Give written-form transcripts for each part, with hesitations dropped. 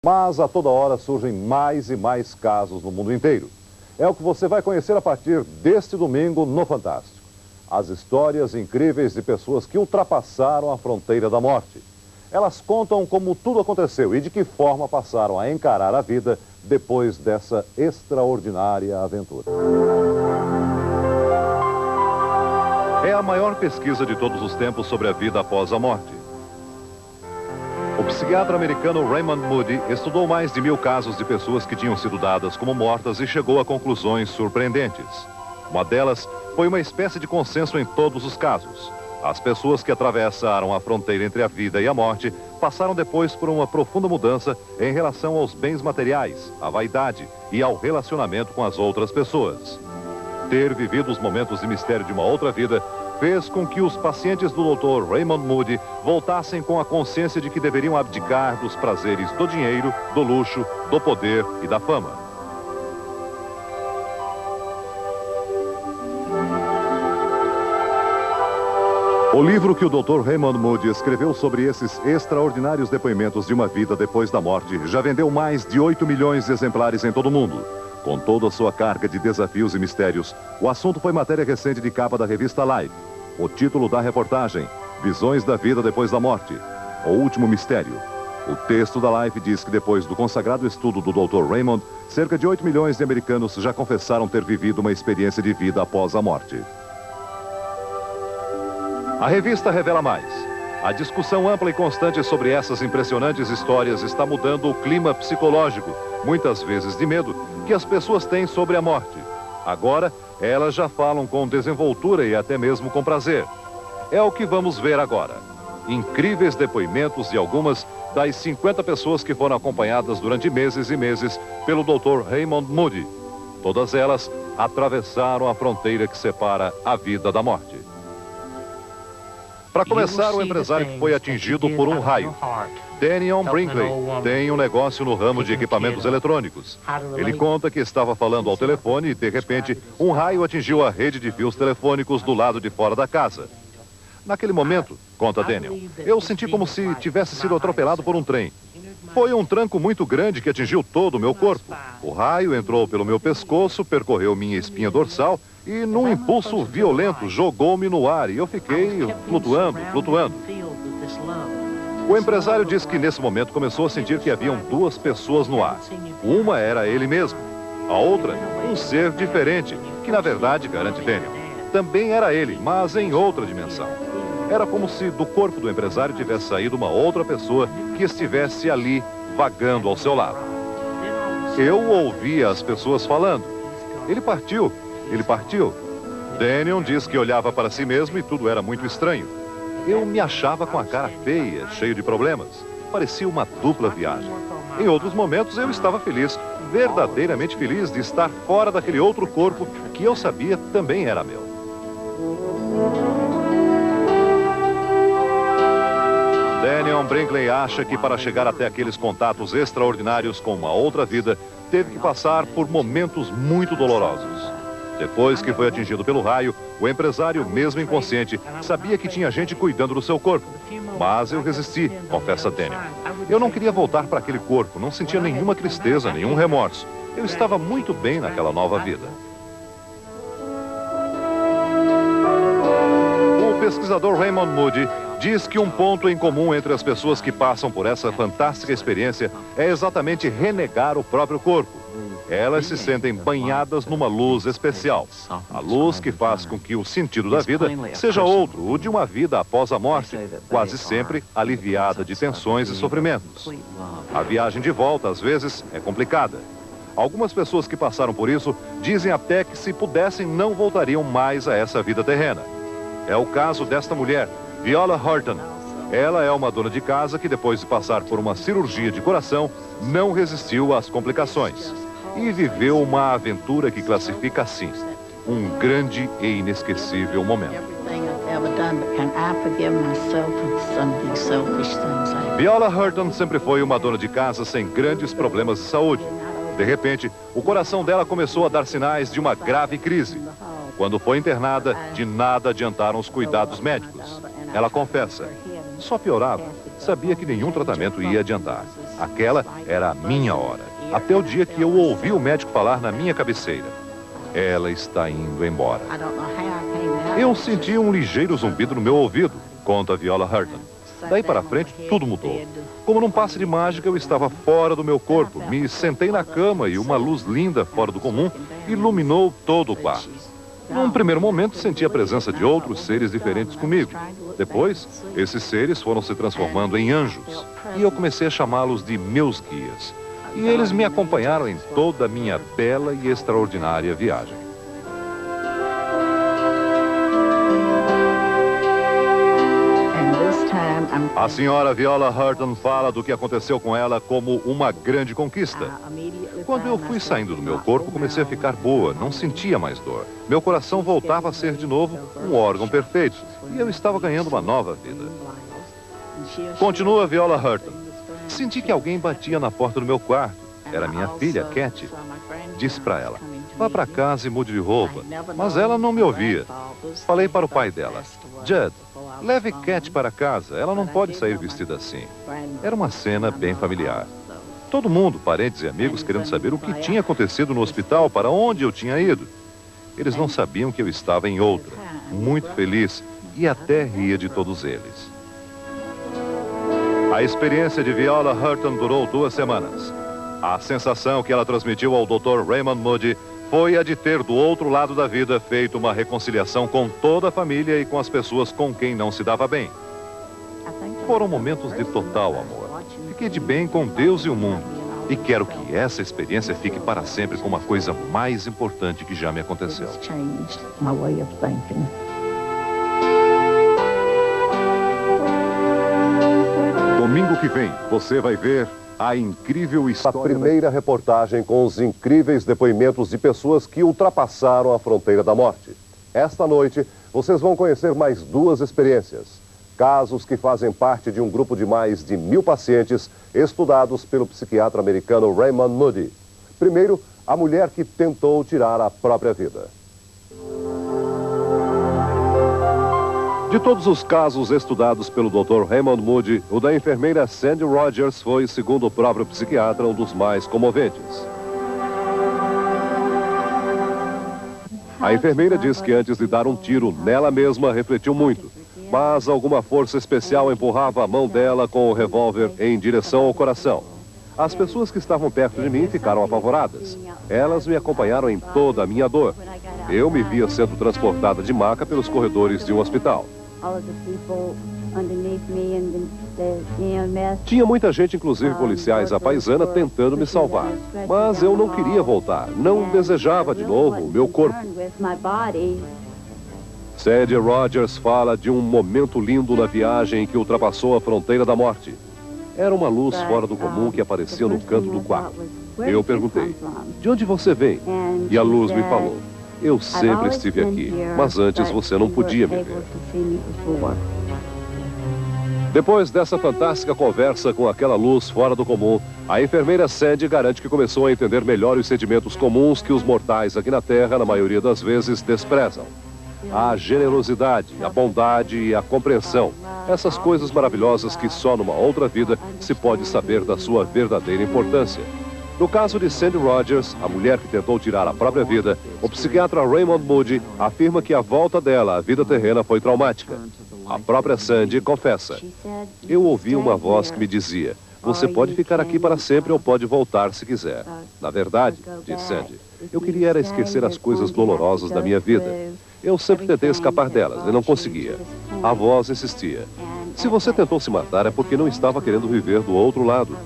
Mas a toda hora surgem mais e mais casos no mundo inteiro. É o que você vai conhecer a partir deste domingo no Fantástico. As histórias incríveis de pessoas que ultrapassaram a fronteira da morte. Elas contam como tudo aconteceu e de que forma passaram a encarar a vida depois dessa extraordinária aventura. É a maior pesquisa de todos os tempos sobre a vida após a morte. O psiquiatra americano Raymond Moody estudou mais de 1000 casos de pessoas que tinham sido dadas como mortas e chegou a conclusões surpreendentes. Uma delas foi uma espécie de consenso em todos os casos. As pessoas que atravessaram a fronteira entre a vida e a morte passaram depois por uma profunda mudança em relação aos bens materiais, à vaidade e ao relacionamento com as outras pessoas. Ter vivido os momentos de mistério de uma outra vida fez com que os pacientes do Dr. Raymond Moody voltassem com a consciência de que deveriam abdicar dos prazeres do dinheiro, do luxo, do poder e da fama. O livro que o Dr. Raymond Moody escreveu sobre esses extraordinários depoimentos de uma vida depois da morte já vendeu mais de 8 milhões de exemplares em todo o mundo. Com toda a sua carga de desafios e mistérios, o assunto foi matéria recente de capa da revista Life. O título da reportagem: Visões da Vida Depois da Morte, o Último Mistério. O texto da Life diz que depois do consagrado estudo do Dr. Raymond, cerca de 8 milhões de americanos já confessaram ter vivido uma experiência de vida após a morte. A revista revela mais. A discussão ampla e constante sobre essas impressionantes histórias está mudando o clima psicológico, muitas vezes de medo, que as pessoas têm sobre a morte. Agora, elas já falam com desenvoltura e até mesmo com prazer. É o que vamos ver agora. Incríveis depoimentos de algumas das 50 pessoas que foram acompanhadas durante meses e meses pelo Dr. Raymond Moody. Todas elas atravessaram a fronteira que separa a vida da morte. Para começar, o empresário que foi atingido por um raio. Daniel Brinkley tem um negócio no ramo de equipamentos eletrônicos. Ele conta que estava falando ao telefone e, de repente, um raio atingiu a rede de fios telefônicos do lado de fora da casa. Naquele momento, conta Daniel, eu senti como se tivesse sido atropelado por um trem. Foi um tranco muito grande que atingiu todo o meu corpo. O raio entrou pelo meu pescoço, percorreu minha espinha dorsal e, num impulso violento, jogou-me no ar e eu fiquei flutuando. O empresário diz que nesse momento começou a sentir que haviam 2 pessoas no ar. Uma era ele mesmo, a outra, um ser diferente, que na verdade, garante Daniel, também era ele, mas em outra dimensão. Era como se do corpo do empresário tivesse saído uma outra pessoa que estivesse ali, vagando ao seu lado. Eu ouvia as pessoas falando. Ele partiu. Daniel diz que olhava para si mesmo e tudo era muito estranho. Eu me achava com a cara feia, cheio de problemas. Parecia uma dupla viagem. Em outros momentos eu estava feliz, verdadeiramente feliz de estar fora daquele outro corpo que eu sabia também era meu. Daniel Brinkley acha que para chegar até aqueles contatos extraordinários com uma outra vida, teve que passar por momentos muito dolorosos. Depois que foi atingido pelo raio, o empresário, mesmo inconsciente, sabia que tinha gente cuidando do seu corpo. Mas eu resisti, confessa Daniel. Eu não queria voltar para aquele corpo, não sentia nenhuma tristeza, nenhum remorso. Eu estava muito bem naquela nova vida. O pesquisador Raymond Moody diz que um ponto em comum entre as pessoas que passam por essa fantástica experiência é exatamente renegar o próprio corpo. Elas se sentem banhadas numa luz especial. A luz que faz com que o sentido da vida seja outro, o de uma vida após a morte, quase sempre aliviada de tensões e sofrimentos. A viagem de volta, às vezes, é complicada. Algumas pessoas que passaram por isso dizem até que, se pudessem, não voltariam mais a essa vida terrena. É o caso desta mulher, Viola Horton. Ela é uma dona de casa que, depois de passar por uma cirurgia de coração, não resistiu às complicações e viveu uma aventura que classifica assim: um grande e inesquecível momento. Viola Horton sempre foi uma dona de casa sem grandes problemas de saúde. De repente, o coração dela começou a dar sinais de uma grave crise. Quando foi internada, de nada adiantaram os cuidados médicos. Ela confessa, só piorava. Sabia que nenhum tratamento ia adiantar. Aquela era a minha hora. Até o dia que eu ouvi o médico falar na minha cabeceira: ela está indo embora. Eu senti um ligeiro zumbido no meu ouvido, conta Viola Hurton. Daí para frente, tudo mudou. Como num passe de mágica, eu estava fora do meu corpo. Me sentei na cama e uma luz linda, fora do comum, iluminou todo o quarto. Num primeiro momento, senti a presença de outros seres diferentes comigo. Depois, esses seres foram se transformando em anjos. E eu comecei a chamá-los de meus guias. E eles me acompanharam em toda a minha bela e extraordinária viagem. A senhora Viola Hurton fala do que aconteceu com ela como uma grande conquista. Quando eu fui saindo do meu corpo, comecei a ficar boa, não sentia mais dor. Meu coração voltava a ser de novo um órgão perfeito e eu estava ganhando uma nova vida. Continua Viola Hurton. Senti que alguém batia na porta do meu quarto. Era minha filha, Cat. Disse para ela: vá para casa e mude de roupa. Mas ela não me ouvia. Falei para o pai dela: Judd, leve Cat para casa, ela não pode sair vestida assim. Era uma cena bem familiar. Todo mundo, parentes e amigos, querendo saber o que tinha acontecido no hospital, para onde eu tinha ido. Eles não sabiam que eu estava em outra, muito feliz, e até ria de todos eles. A experiência de Viola Hurton durou 2 semanas. A sensação que ela transmitiu ao Dr. Raymond Moody foi a de ter do outro lado da vida feito uma reconciliação com toda a família e com as pessoas com quem não se dava bem. Foram momentos de total amor. Fiquei de bem com Deus e o mundo. E quero que essa experiência fique para sempre como a coisa mais importante que já me aconteceu. Domingo que vem, você vai ver a incrível história. A primeira reportagem com os incríveis depoimentos de pessoas que ultrapassaram a fronteira da morte. Esta noite, vocês vão conhecer mais 2 experiências. Casos que fazem parte de um grupo de mais de 1000 pacientes estudados pelo psiquiatra americano Raymond Moody. Primeiro, a mulher que tentou tirar a própria vida. De todos os casos estudados pelo Dr. Raymond Moody, o da enfermeira Sandy Rogers foi, segundo o próprio psiquiatra, um dos mais comoventes. A enfermeira diz que antes de dar um tiro nela mesma, refletiu muito, mas alguma força especial empurrava a mão dela com o revólver em direção ao coração. As pessoas que estavam perto de mim ficaram apavoradas. Elas me acompanharam em toda a minha dor. Eu me via sendo transportada de maca pelos corredores de um hospital. Tinha muita gente, inclusive policiais à paisana, tentando me salvar. Mas eu não queria voltar, não desejava de novo o meu corpo. Sandy Rogers fala de um momento lindo na viagem que ultrapassou a fronteira da morte. Era uma luz fora do comum que aparecia no canto do quarto. Eu perguntei: de onde você vem? E a luz me falou: eu sempre estive aqui, mas antes você não podia me ver. Depois dessa fantástica conversa com aquela luz fora do comum, a enfermeira Sandy garante que começou a entender melhor os sentimentos comuns que os mortais aqui na Terra, na maioria das vezes, desprezam. A generosidade, a bondade e a compreensão. Essas coisas maravilhosas que só numa outra vida se pode saber da sua verdadeira importância. No caso de Sandy Rogers, a mulher que tentou tirar a própria vida, o psiquiatra Raymond Moody afirma que a volta dela à vida terrena foi traumática. A própria Sandy confessa: eu ouvi uma voz que me dizia: você pode ficar aqui para sempre ou pode voltar se quiser. Na verdade, diz Sandy, eu queria era esquecer as coisas dolorosas da minha vida. Eu sempre tentei escapar delas e não conseguia. A voz insistia: se você tentou se matar é porque não estava querendo viver do outro lado.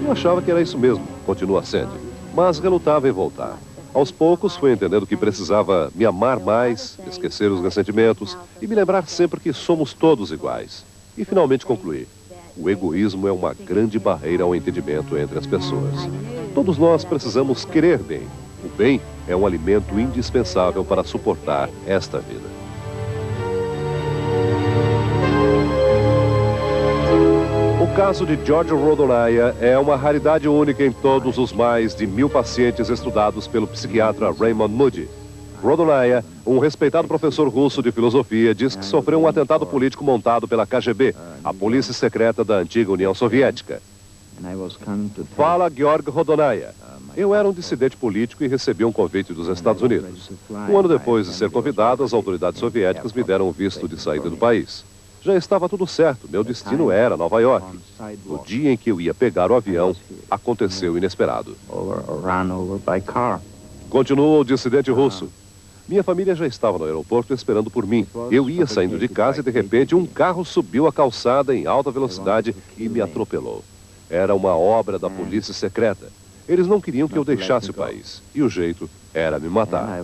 Eu achava que era isso mesmo, continua Sandy, mas relutava em voltar. Aos poucos fui entendendo que precisava me amar mais, esquecer os ressentimentos e me lembrar sempre que somos todos iguais. E finalmente concluí: o egoísmo é uma grande barreira ao entendimento entre as pessoas. Todos nós precisamos querer bem. O bem é um alimento indispensável para suportar esta vida. O caso de George Rodonaya é uma raridade única em todos os mais de 1000 pacientes estudados pelo psiquiatra Raymond Moody. Rodonaya, um respeitado professor russo de filosofia, diz que sofreu um atentado político montado pela KGB, a polícia secreta da antiga União Soviética. Fala Georg Rodonaya. Eu era um dissidente político e recebi um convite dos Estados Unidos. Um ano depois de ser convidado, as autoridades soviéticas me deram um visto de saída do país. Já estava tudo certo, meu destino era Nova York. No dia em que eu ia pegar o avião, aconteceu o inesperado. Continua o dissidente russo. Minha família já estava no aeroporto esperando por mim. Eu ia saindo de casa e, de repente, um carro subiu a calçada em alta velocidade e me atropelou. Era uma obra da polícia secreta. Eles não queriam que eu deixasse o país. E o jeito era me matar.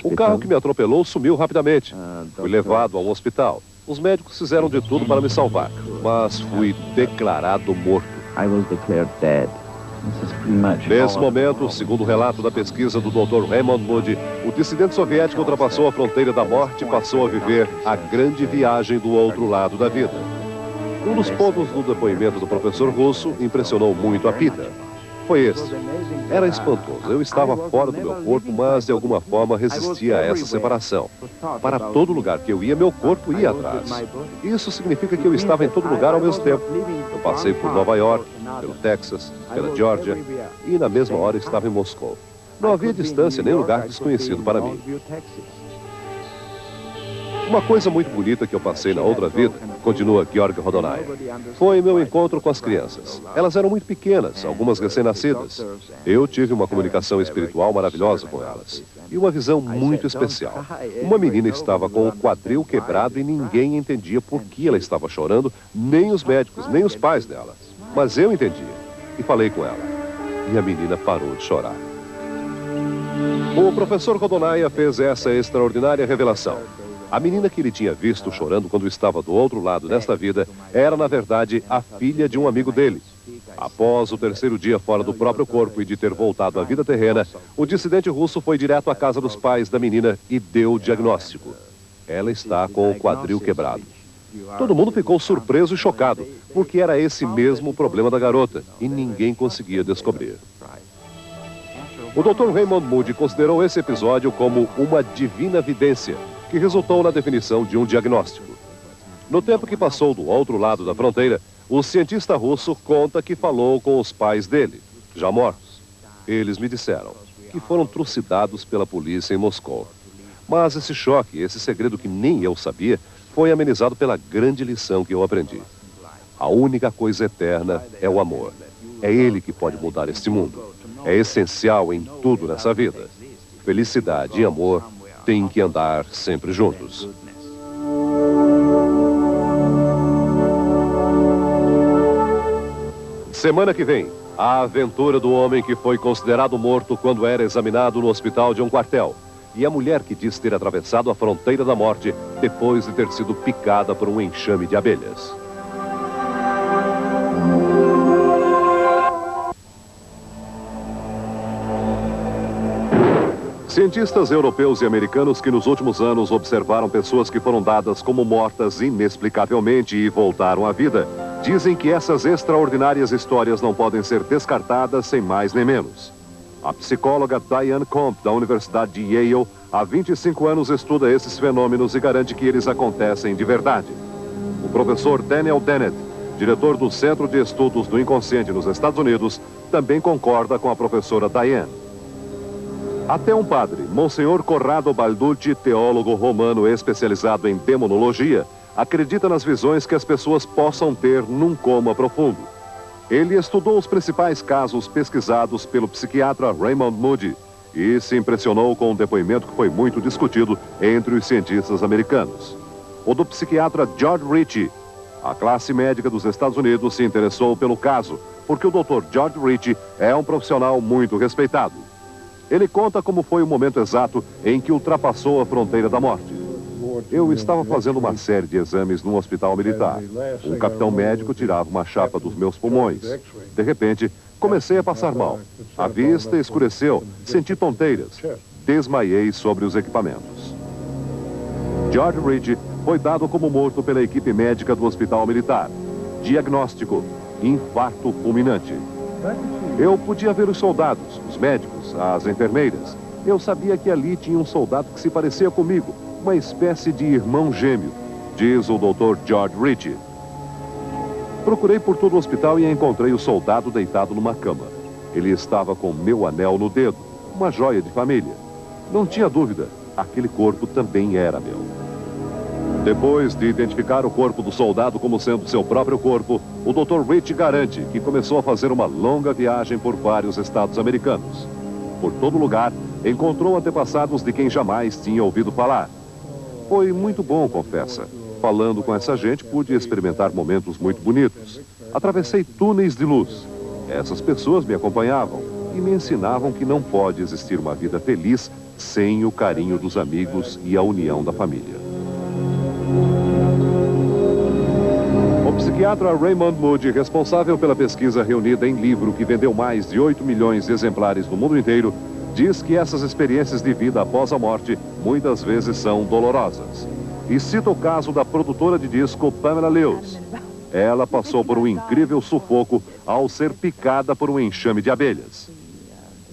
O carro que me atropelou sumiu rapidamente. Fui levado a um hospital. Os médicos fizeram de tudo para me salvar, mas fui declarado morto. Nesse momento, segundo o relato da pesquisa do Dr. Raymond Moody, o dissidente soviético ultrapassou a fronteira da morte e passou a viver a grande viagem do outro lado da vida. Um dos pontos do depoimento do professor russo impressionou muito a Peter. Foi este. Era espantoso. Eu estava fora do meu corpo, mas de alguma forma resistia a essa separação. Para todo lugar que eu ia, meu corpo ia atrás. Isso significa que eu estava em todo lugar ao mesmo tempo. Eu passei por Nova York, pelo Texas, pela Geórgia e na mesma hora estava em Moscou. Não havia distância nem lugar desconhecido para mim. Uma coisa muito bonita que eu passei na outra vida, continua Georg Rodonaya, foi meu encontro com as crianças. Elas eram muito pequenas, algumas recém-nascidas. Eu tive uma comunicação espiritual maravilhosa com elas. E uma visão muito especial. Uma menina estava com o quadril quebrado e ninguém entendia por que ela estava chorando, nem os médicos, nem os pais dela. Mas eu entendia e falei com ela. E a menina parou de chorar. O professor Rodonaya fez essa extraordinária revelação. A menina que ele tinha visto chorando quando estava do outro lado desta vida era, na verdade, a filha de um amigo dele. Após o terceiro dia fora do próprio corpo e de ter voltado à vida terrena, o dissidente russo foi direto à casa dos pais da menina e deu o diagnóstico. Ela está com o quadril quebrado. Todo mundo ficou surpreso e chocado, porque era esse mesmo o problema da garota e ninguém conseguia descobrir. O Dr. Raymond Moody considerou esse episódio como uma divina vidência, que resultou na definição de um diagnóstico. No tempo que passou do outro lado da fronteira, o cientista russo conta que falou com os pais dele, já mortos. Eles me disseram que foram trucidados pela polícia em Moscou. Mas esse choque, esse segredo que nem eu sabia, foi amenizado pela grande lição que eu aprendi. A única coisa eterna é o amor. É ele que pode mudar este mundo. É essencial em tudo nessa vida. Felicidade e amor têm que andar sempre juntos. Semana que vem, a aventura do homem que foi considerado morto quando era examinado no hospital de um quartel. E a mulher que diz ter atravessado a fronteira da morte depois de ter sido picada por um enxame de abelhas. Cientistas europeus e americanos que nos últimos anos observaram pessoas que foram dadas como mortas inexplicavelmente e voltaram à vida, dizem que essas extraordinárias histórias não podem ser descartadas sem mais nem menos. A psicóloga Diane Comp, da Universidade de Yale, há 25 anos estuda esses fenômenos e garante que eles acontecem de verdade. O professor Daniel Dennett, diretor do Centro de Estudos do Inconsciente nos Estados Unidos, também concorda com a professora Diane. Até um padre, Monsenhor Corrado Balducci, teólogo romano especializado em demonologia, acredita nas visões que as pessoas possam ter num coma profundo. Ele estudou os principais casos pesquisados pelo psiquiatra Raymond Moody e se impressionou com um depoimento que foi muito discutido entre os cientistas americanos. O do psiquiatra George Ritchie. A classe médica dos Estados Unidos se interessou pelo caso, porque o Dr. George Ritchie é um profissional muito respeitado. Ele conta como foi o momento exato em que ultrapassou a fronteira da morte. Eu estava fazendo uma série de exames num hospital militar. Um capitão médico tirava uma chapa dos meus pulmões. De repente, comecei a passar mal. A vista escureceu, senti tonteiras. Desmaiei sobre os equipamentos. George Ritchie foi dado como morto pela equipe médica do hospital militar. Diagnóstico: infarto fulminante. Eu podia ver os soldados, os médicos, as enfermeiras. Eu sabia que ali tinha um soldado que se parecia comigo, uma espécie de irmão gêmeo, diz o Dr. George Ritchie. Procurei por todo o hospital e encontrei o soldado deitado numa cama. Ele estava com meu anel no dedo, uma joia de família. Não tinha dúvida, aquele corpo também era meu. Depois de identificar o corpo do soldado como sendo seu próprio corpo, o Dr. Rich garante que começou a fazer uma longa viagem por vários estados americanos. Por todo lugar, encontrou antepassados de quem jamais tinha ouvido falar. Foi muito bom, confessa. Falando com essa gente, pude experimentar momentos muito bonitos. Atravessei túneis de luz. Essas pessoas me acompanhavam e me ensinavam que não pode existir uma vida feliz sem o carinho dos amigos e a união da família. O psiquiatra Raymond Moody, responsável pela pesquisa reunida em livro que vendeu mais de 8 milhões de exemplares no mundo inteiro, diz que essas experiências de vida após a morte muitas vezes são dolorosas. E cita o caso da produtora de disco Pamela Lewis. Ela passou por um incrível sufoco ao ser picada por um enxame de abelhas.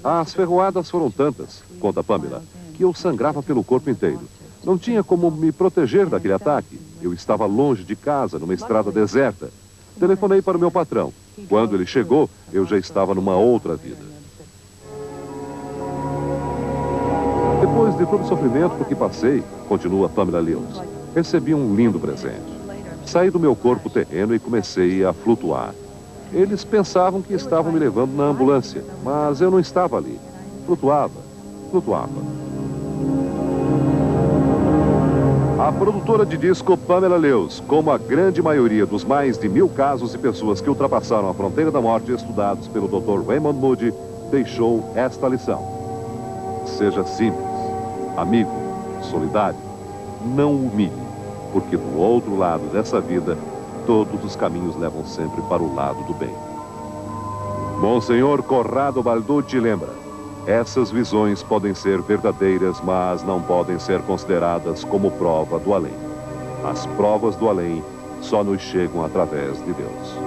As ferroadas foram tantas, conta Pamela, que eu sangrava pelo corpo inteiro. Não tinha como me proteger daquele ataque. Eu estava longe de casa, numa estrada deserta. Telefonei para o meu patrão. Quando ele chegou, eu já estava numa outra vida. Depois de todo o sofrimento por que passei, continua Pamela Lewis, recebi um lindo presente. Saí do meu corpo terreno e comecei a flutuar. Eles pensavam que estavam me levando na ambulância, mas eu não estava ali. Flutuava. A produtora de disco Pamela Lewis, como a grande maioria dos mais de 1000 casos de pessoas que ultrapassaram a fronteira da morte estudados pelo Dr. Raymond Moody, deixou esta lição. Seja simples, amigo, solidário, não humilhe, porque do outro lado dessa vida, todos os caminhos levam sempre para o lado do bem. Monsenhor Corrado Balducci lembra, essas visões podem ser verdadeiras, mas não podem ser consideradas como prova do além. As provas do além só nos chegam através de Deus.